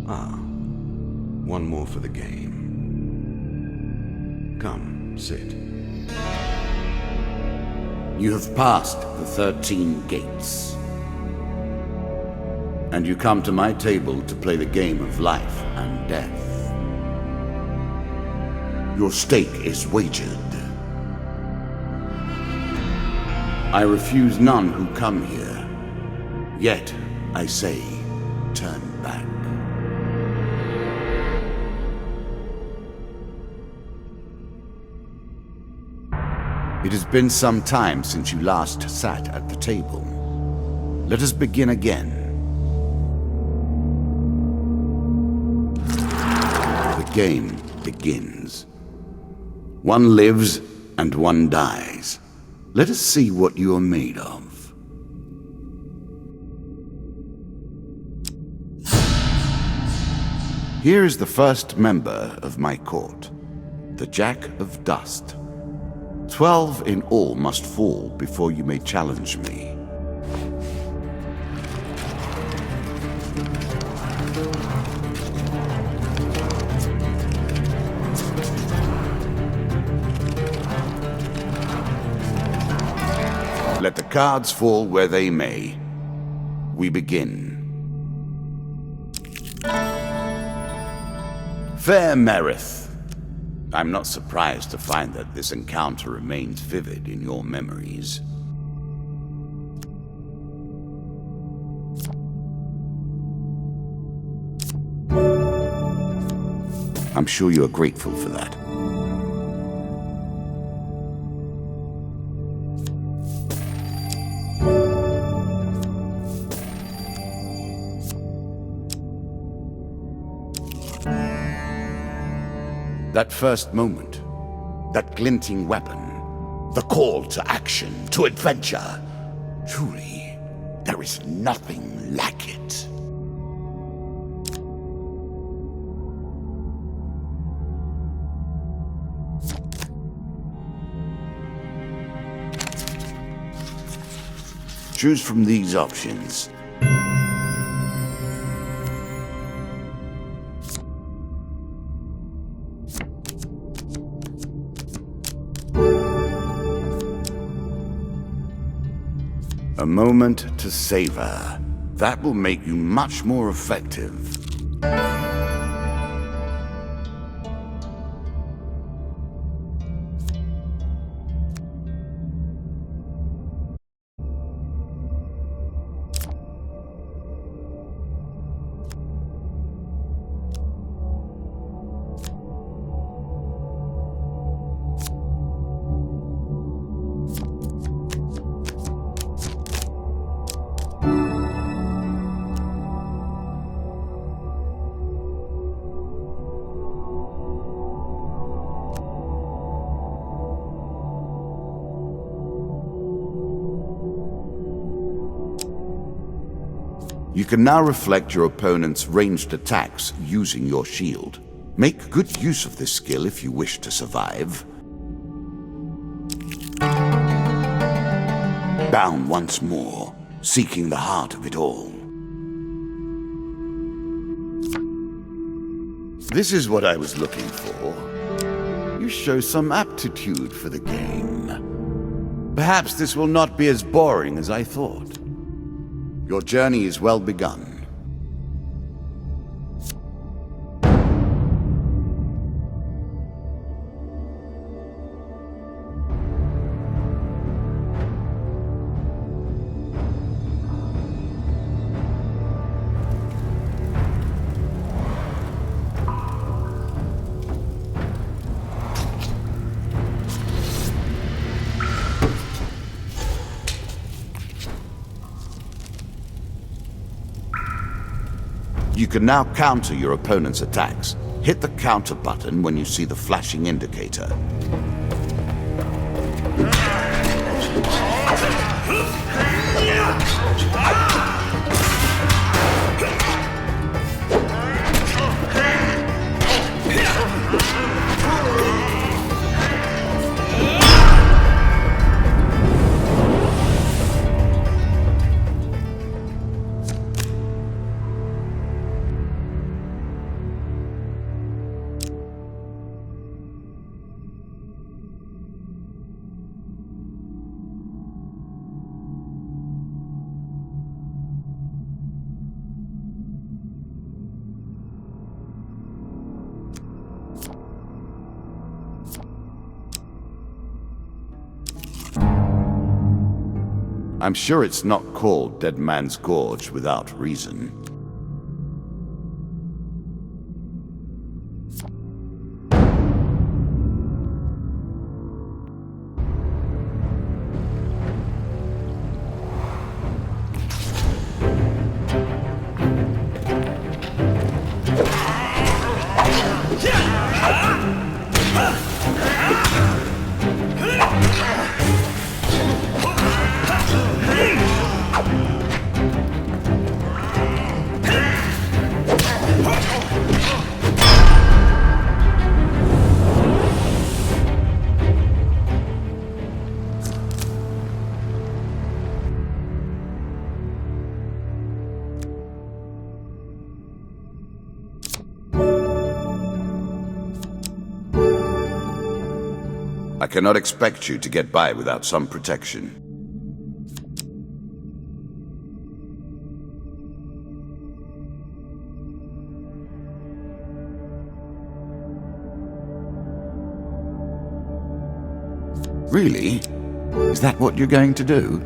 One more for the game. Come, sit. You have passed the 13 gates. And you come to my table to play the game of life and death. Your stake is wagered. I refuse none who come here. Yet, I say, turn back. It has been some time since you last sat at the table. Let us begin again. The game begins. One lives and one dies. Let us see what you are made of. Here is the first member of my court, the Jack of Dust. 12 in all must fall before you may challenge me. Let the cards fall where they may. We begin. Fair Merith, I'm not surprised to find that this encounter remains vivid in your memories. I'm sure you are grateful for that. That first moment, that glinting weapon, the call to action, to adventure. Truly, there is nothing like it. Choose from these options. A moment to savor. That will make you much more effective. You can now reflect your opponent's ranged attacks using your shield. Make good use of this skill if you wish to survive. Bound once more, seeking the heart of it all. This is what I was looking for. You show some aptitude for the game. Perhaps this will not be as boring as I thought. Your journey is well begun. You can now counter your opponent's attacks. Hit the counter button when you see the flashing indicator. I'm sure it's not called Dead Man's Gorge without reason. I cannot expect you to get by without some protection. Really? Is that what you're going to do?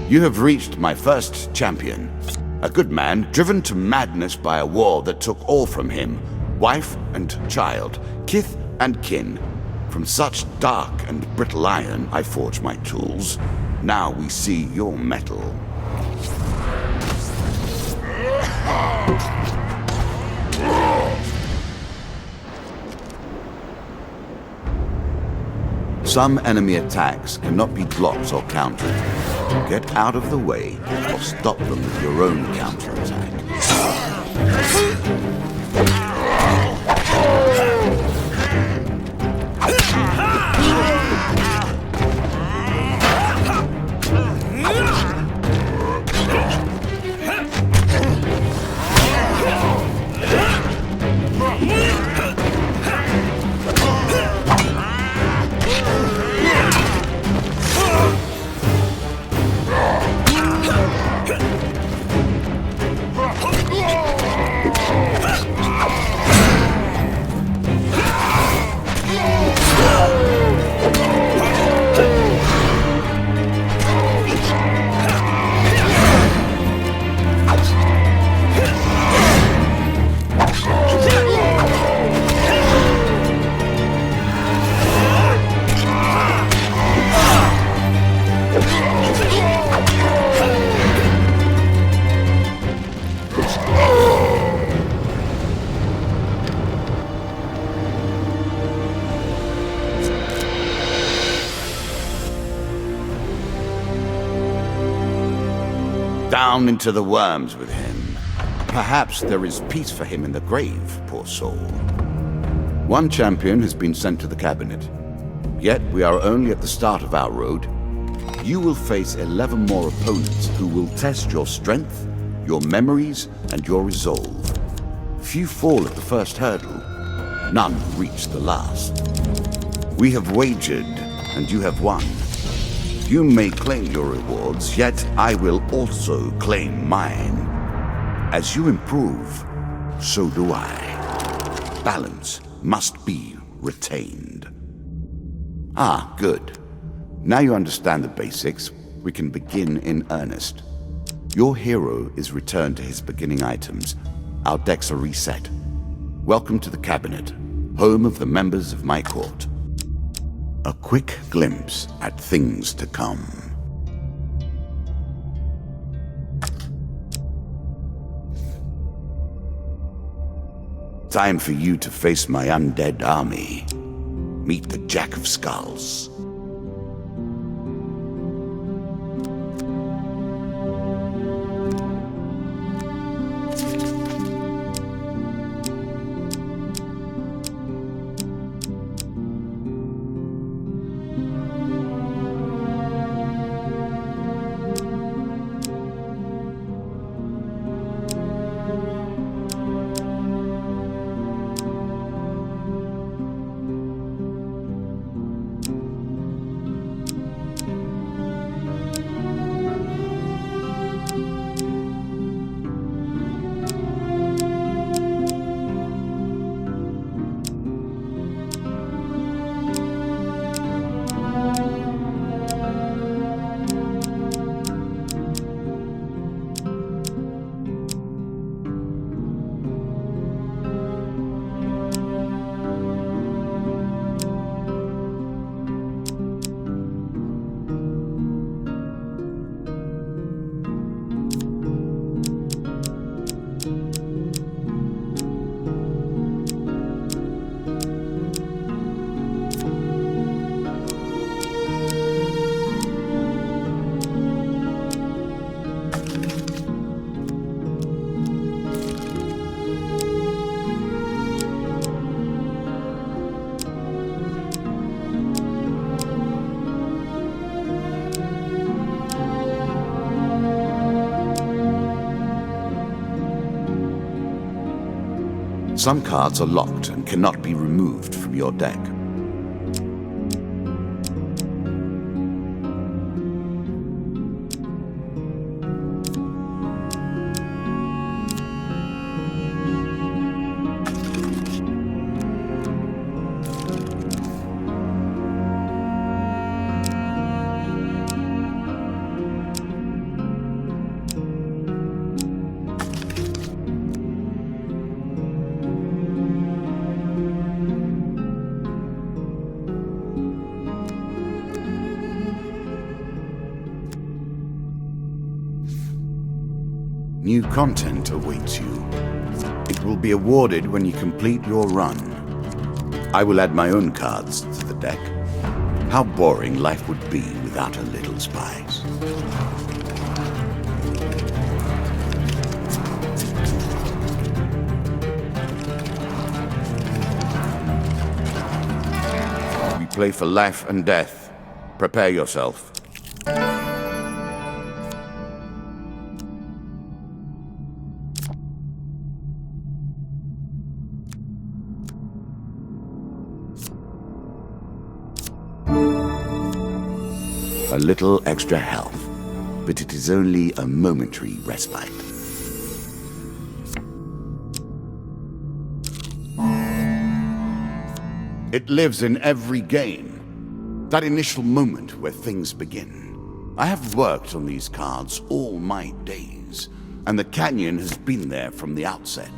You have reached my first champion. A good man driven to madness by a war that took all from him. Wife and child, kith and kin. From such dark and brittle iron I forge my tools. Now we see your metal. Some enemy attacks cannot be blocked or countered. Get out of the way, or stop them with your own counterattack. Down into the worms with him. Perhaps there is peace for him in the grave, poor soul. One champion has been sent to the cabinet. Yet we are only at the start of our road. You will face 11 more opponents who will test your strength, your memories, and your resolve. Few fall at the first hurdle. None reach the last. We have wagered, and you have won. You may claim your rewards, yet I will also claim mine. As you improve, so do I. Balance must be retained. Ah, good. Now you understand the basics, we can begin in earnest. Your hero is returned to his beginning items. Our decks are reset. Welcome to the cabinet, home of the members of my court. A quick glimpse at things to come. Time for you to face my undead army. Meet the Jack of Skulls. Some cards are locked and cannot be removed from your deck. New content awaits you. It will be awarded when you complete your run. I will add my own cards to the deck. How boring life would be without a little spice. We play for life and death. Prepare yourself. A little extra health, but it is only a momentary respite. It lives in every game. That initial moment where things begin. I have worked on these cards all my days, and the canyon has been there from the outset.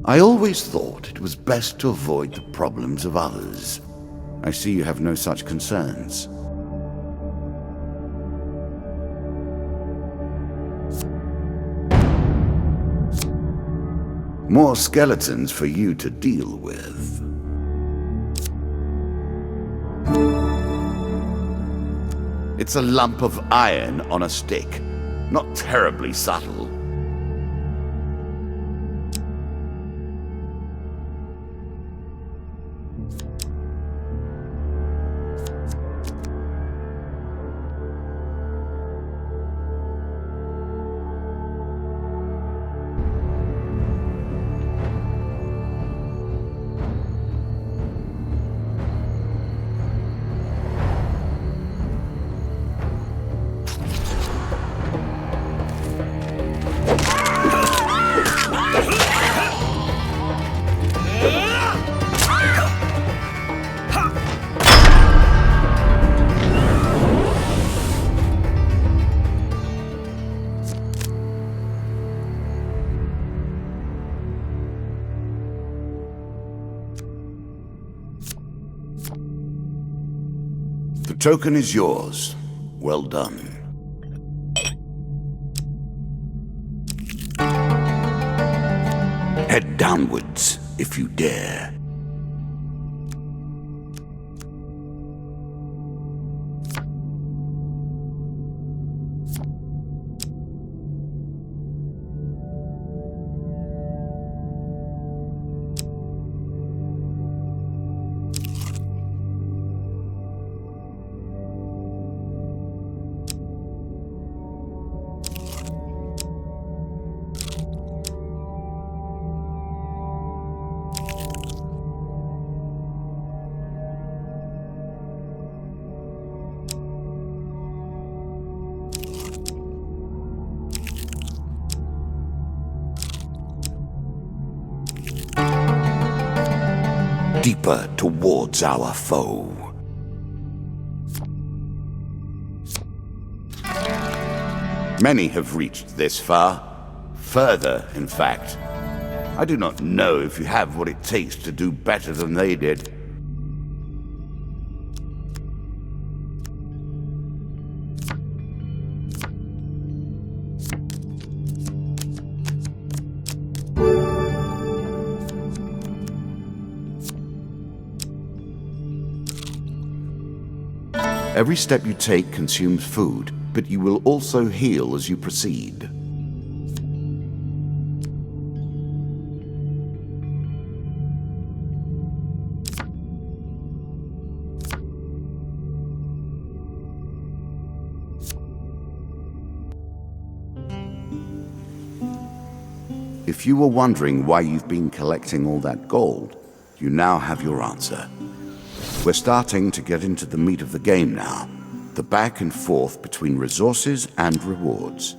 I always thought it was best to avoid the problems of others. I see you have no such concerns. More skeletons for you to deal with. It's a lump of iron on a stick. Not terribly subtle. The token is yours. Well done. Head downwards, if you dare. Deeper towards our foe. Many have reached this far. Further, in fact. I do not know if you have what it takes to do better than they did. Every step you take consumes food. but you will also heal as you proceed. If you were wondering why you've been collecting all that gold, you now have your answer. We're starting to get into the meat of the game now, the back and forth between resources and rewards.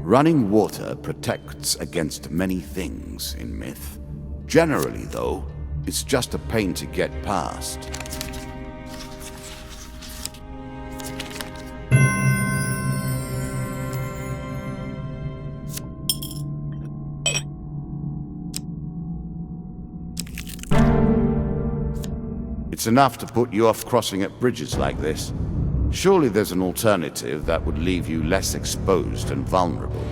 Running water protects against many things in myth. Generally, though, it's just a pain to get past. It's enough to put you off crossing at bridges like this. Surely there's an alternative that would leave you less exposed and vulnerable.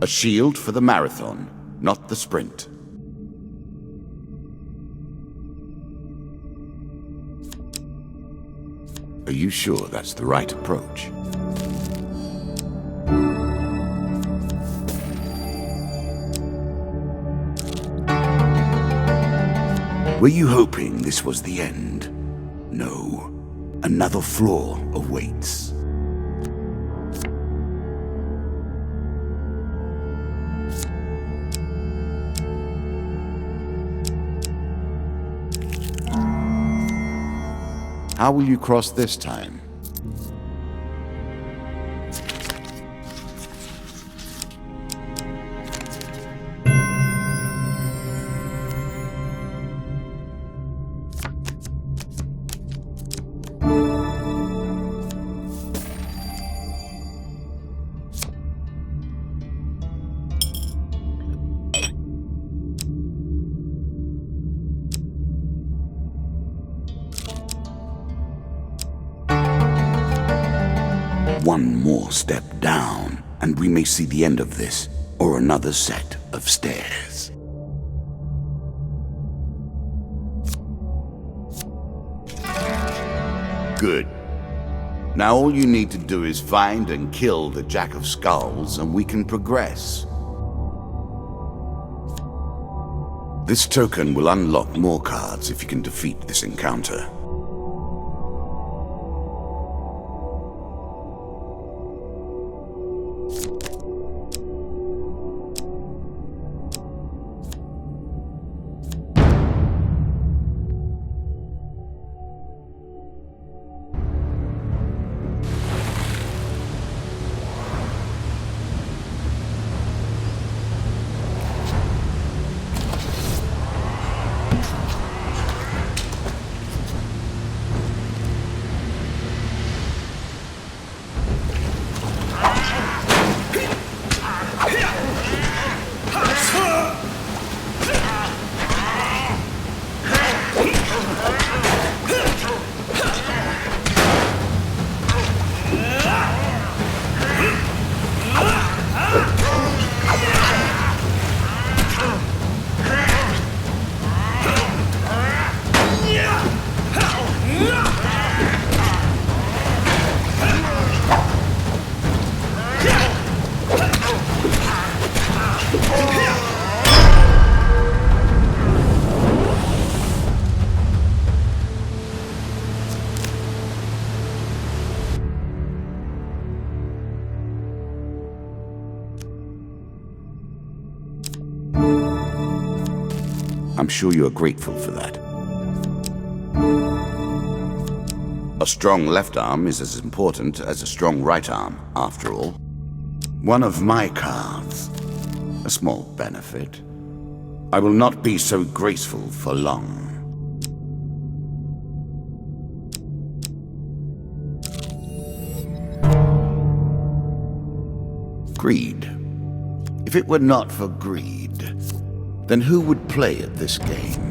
A shield for the marathon, not the sprint. Are you sure that's the right approach? Were you hoping this was the end? No. Another flaw awaits. How will you cross this time? One more step down, and we may see the end of this, or another set of stairs. Good. Now all you need to do is find and kill the Jack of Skulls, and we can progress. This token will unlock more cards if you can defeat this encounter. I'm sure you are grateful for that. A strong left arm is as important as a strong right arm, after all. One of my cards. A small benefit. I will not be so graceful for long. Greed. If it were not for greed, then who would play at this game?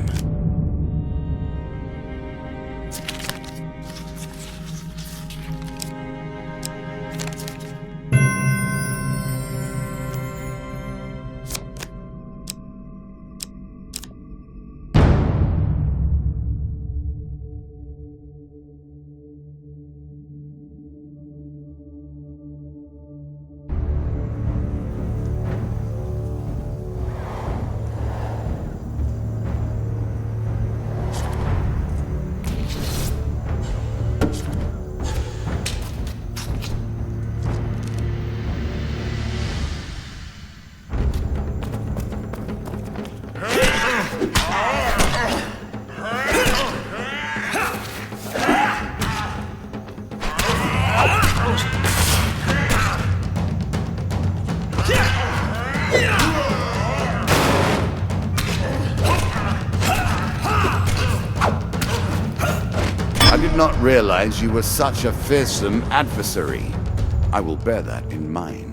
I did not realize you were such a fearsome adversary. I will bear that in mind.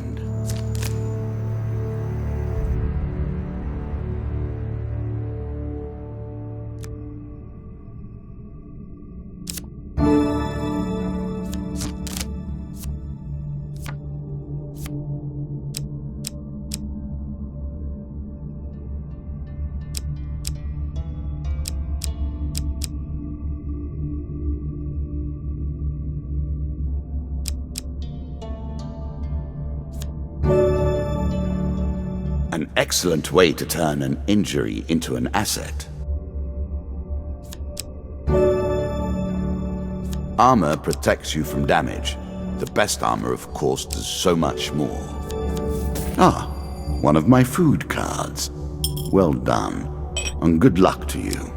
An excellent way to turn an injury into an asset. Armor protects you from damage. The best armor, of course, does so much more. Ah, one of my food cards. Well done, and good luck to you.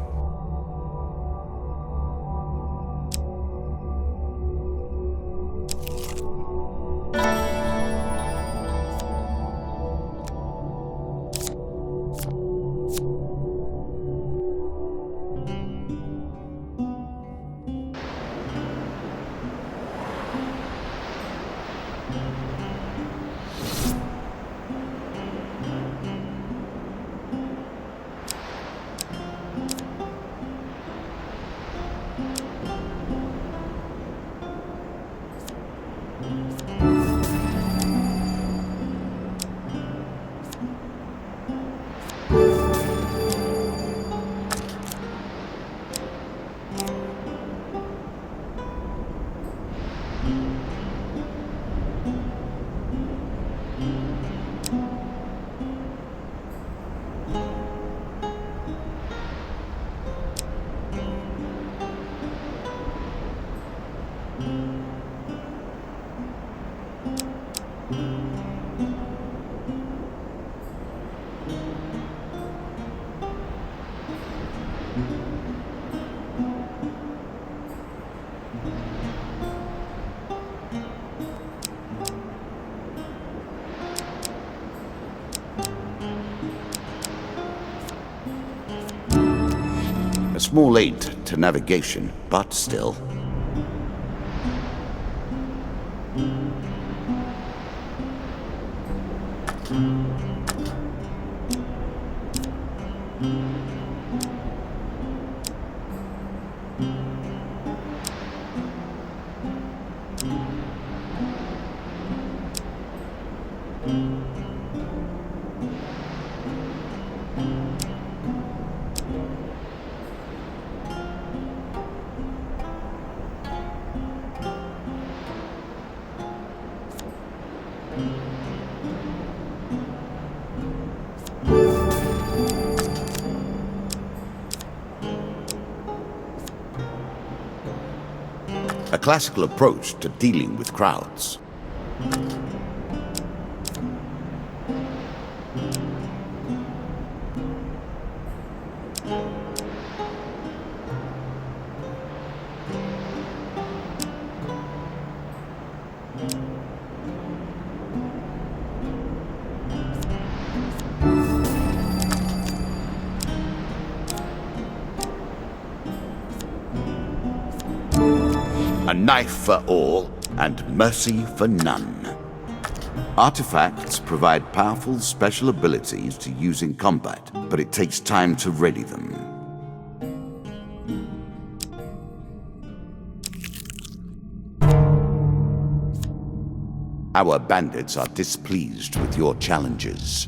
A small aid to navigation, but still. A classical approach to dealing with crowds. knife for all and mercy for none. Artifacts provide powerful special abilities to use in combat, but it takes time to ready them. Our bandits are displeased with your challenges.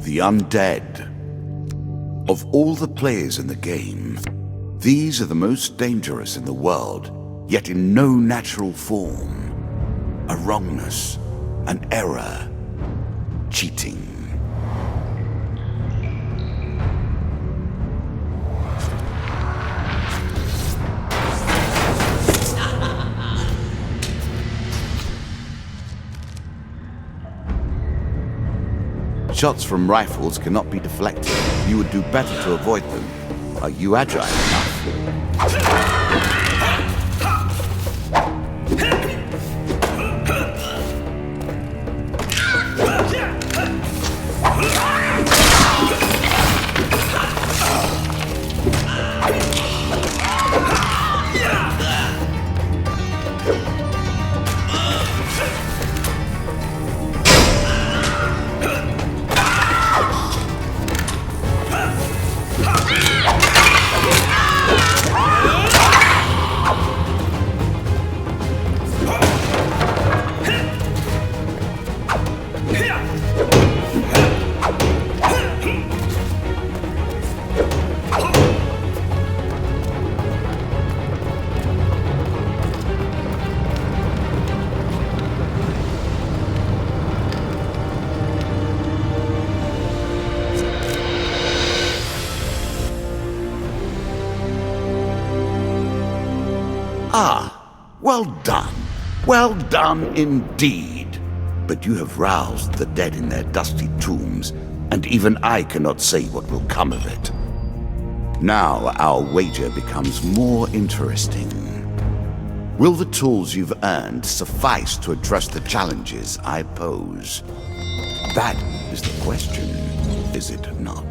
The undead. Of all the players in the game, these are the most dangerous in the world, yet in no natural form. A wrongness, an error, cheating. Shots from rifles cannot be deflected. You would do better to avoid them. Are you agile enough? Well done. Well done indeed. But you have roused the dead in their dusty tombs, and even I cannot say what will come of it. Now our wager becomes more interesting. Will the tools you've earned suffice to address the challenges I pose? That is the question, is it not?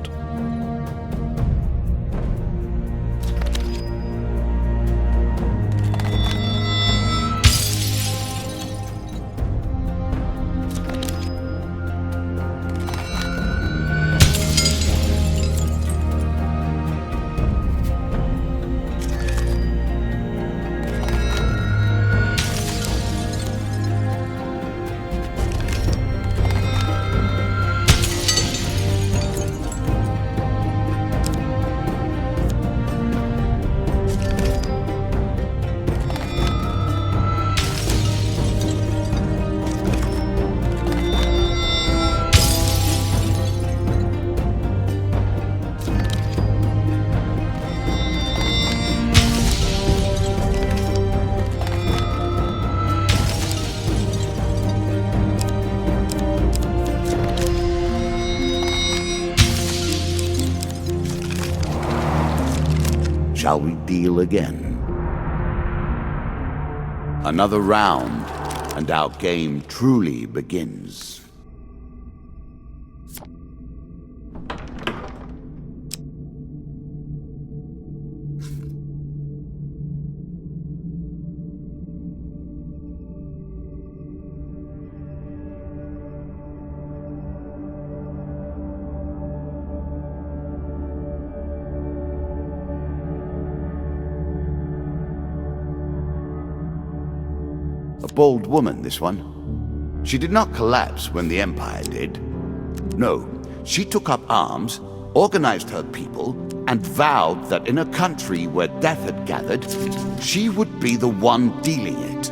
Shall we deal again? Another round, and our game truly begins. A bold woman, this one. She did not collapse when the Empire did. No, she took up arms, organized her people, and vowed that in a country where death had gathered, she would be the one dealing it.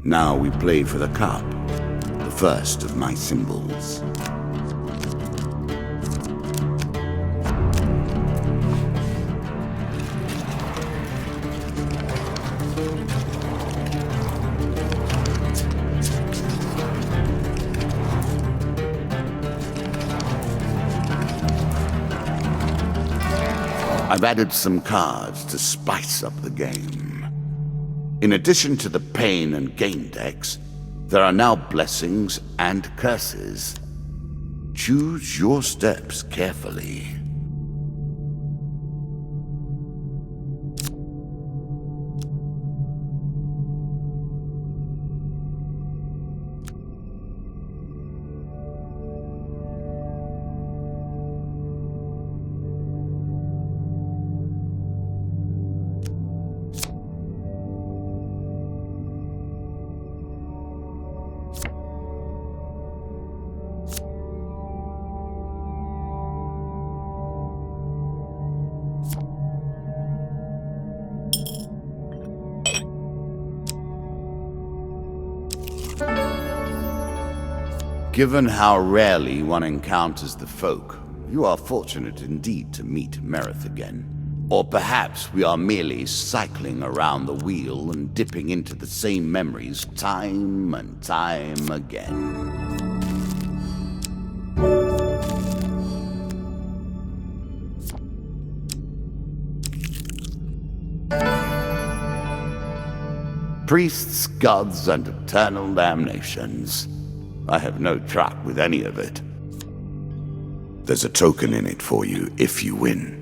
Now we play for the cup, the first of my symbols. I've added some cards to spice up the game. In addition to the pain and gain decks, there are now blessings and curses. Choose your steps carefully. Given how rarely one encounters the folk, you are fortunate indeed to meet Merith again. Or perhaps we are merely cycling around the wheel and dipping into the same memories time and time again. Priests, gods, and eternal damnations. I have no truck with any of it. There's a token in it for you if you win.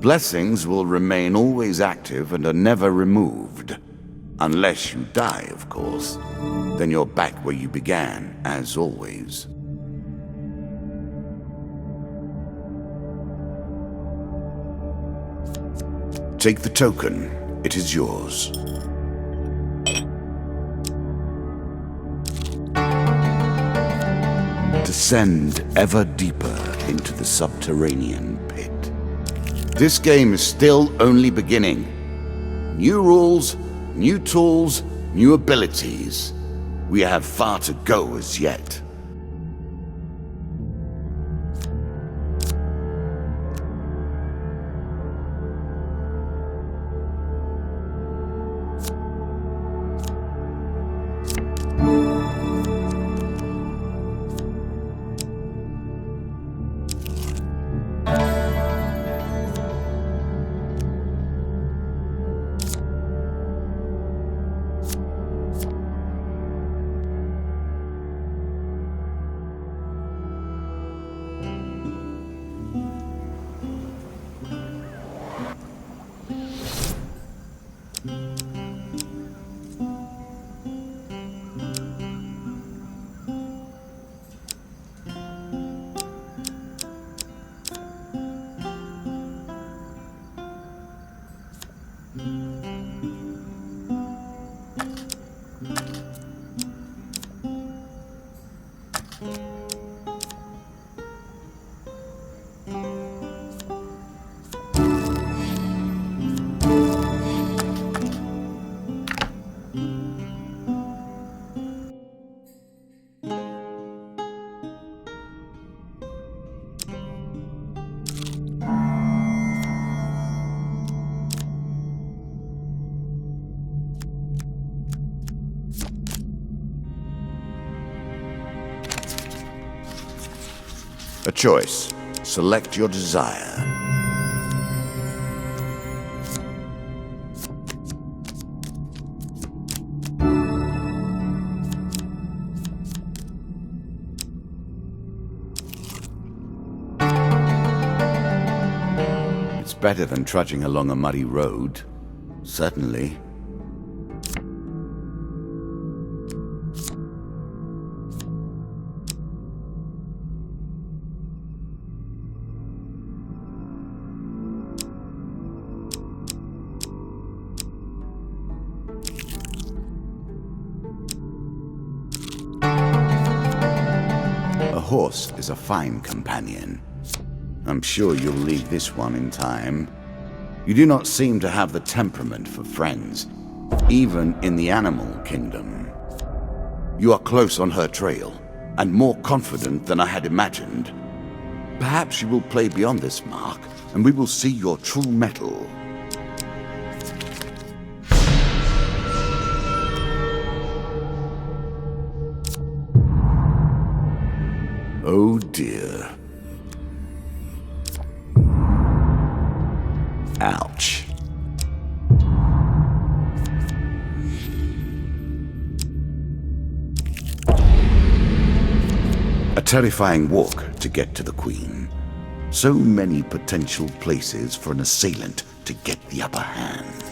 Blessings will remain always active and are never removed. Unless you die, of course. Then you're back where you began, as always. Take the token. It is yours. Descend ever deeper into the subterranean pit. This game is still only beginning. New rules, new tools, new abilities. We have far to go as yet. A choice. Select your desire. It's better than trudging along a muddy road. Certainly. horse is a fine companion. I'm sure you'll leave this one in time. You do not seem to have the temperament for friends, even in the animal kingdom. You are close on her trail, and more confident than I had imagined. Perhaps you will play beyond this mark, and we will see your true mettle. Oh dear. Ouch. A terrifying walk to get to the Queen. So many potential places for an assailant to get the upper hand.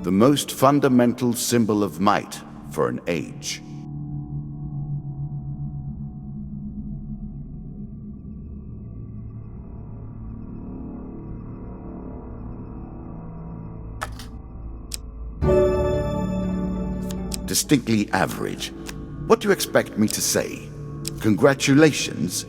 The most fundamental symbol of might for an age. Distinctly average. What do you expect me to say? Congratulations?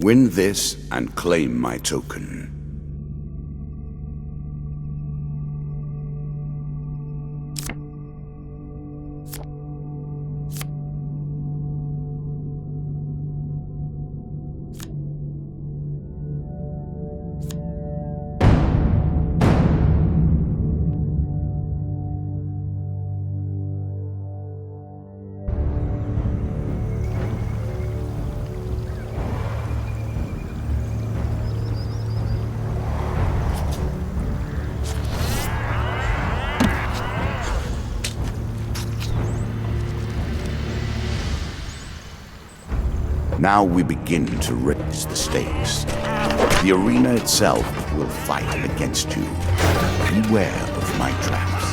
Win this and claim my token. Now we begin to raise the stakes. The arena itself will fight against you. Beware of my traps.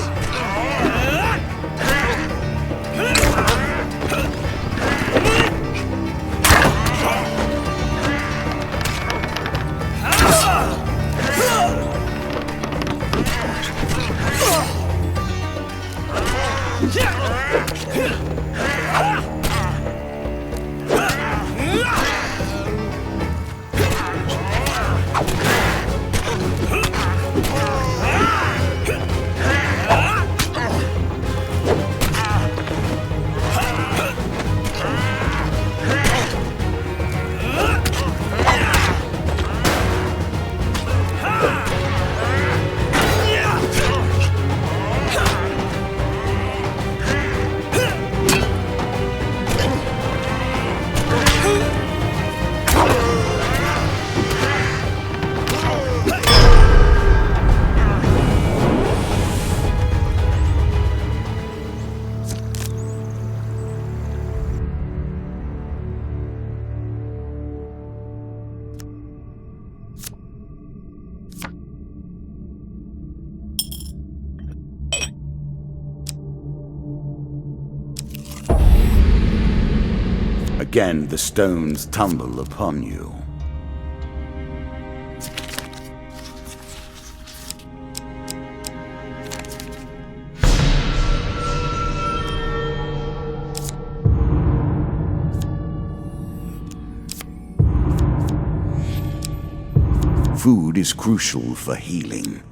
Again, the stones tumble upon you. Food is crucial for healing.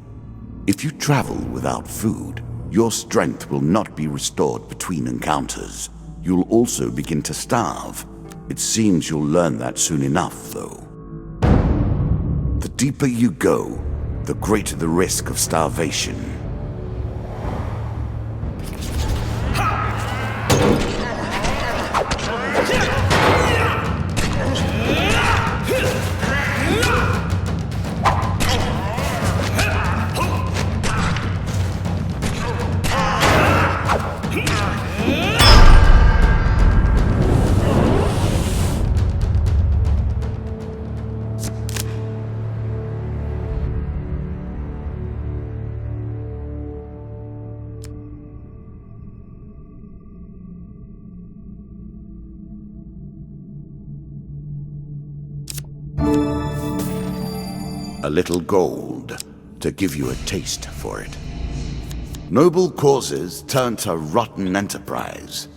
If you travel without food, your strength will not be restored between encounters. You'll also begin to starve. It seems you'll learn that soon enough, though. The deeper you go, the greater the risk of starvation. A little gold to give you a taste for it. Noble causes turn to rotten enterprise.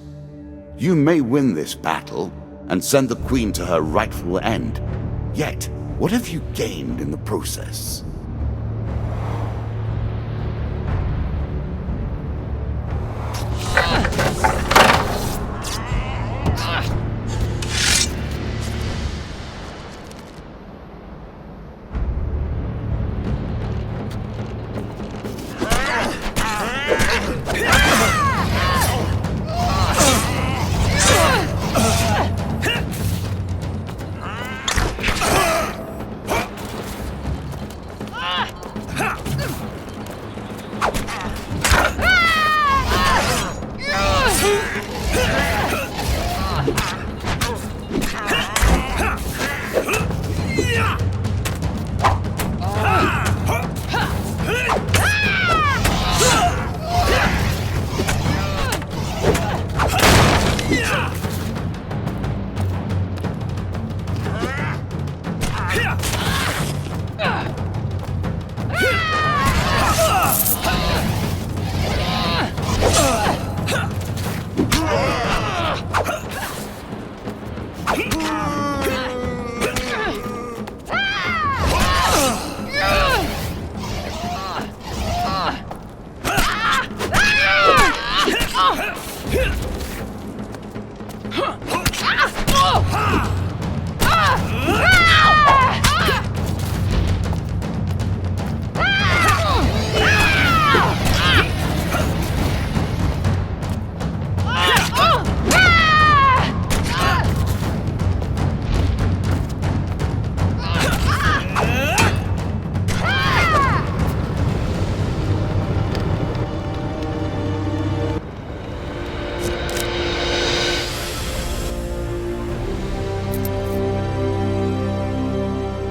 You may win this battle and send the Queen to her rightful end. Yet, what have you gained in the process?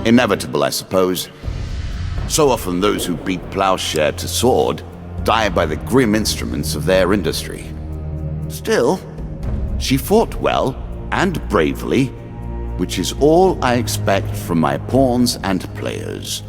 Inevitable, I suppose. So often those who beat plowshare to sword die by the grim instruments of their industry. Still, she fought well and bravely, which is all I expect from my pawns and players.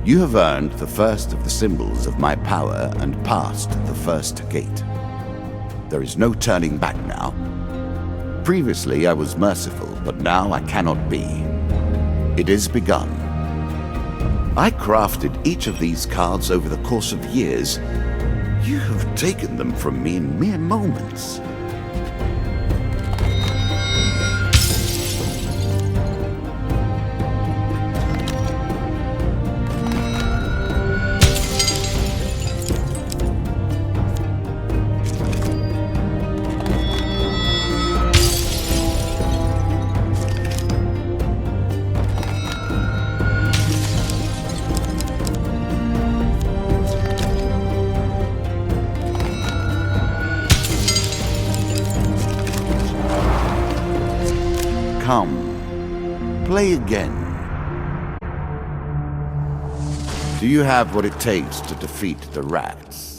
You have earned the first of the symbols of my power and passed the first gate. There is no turning back now. Previously I was merciful, but now I cannot be. It is begun. I crafted each of these cards over the course of years. You have taken them from me in mere moments. Come, play again. Do you have what it takes to defeat the rats?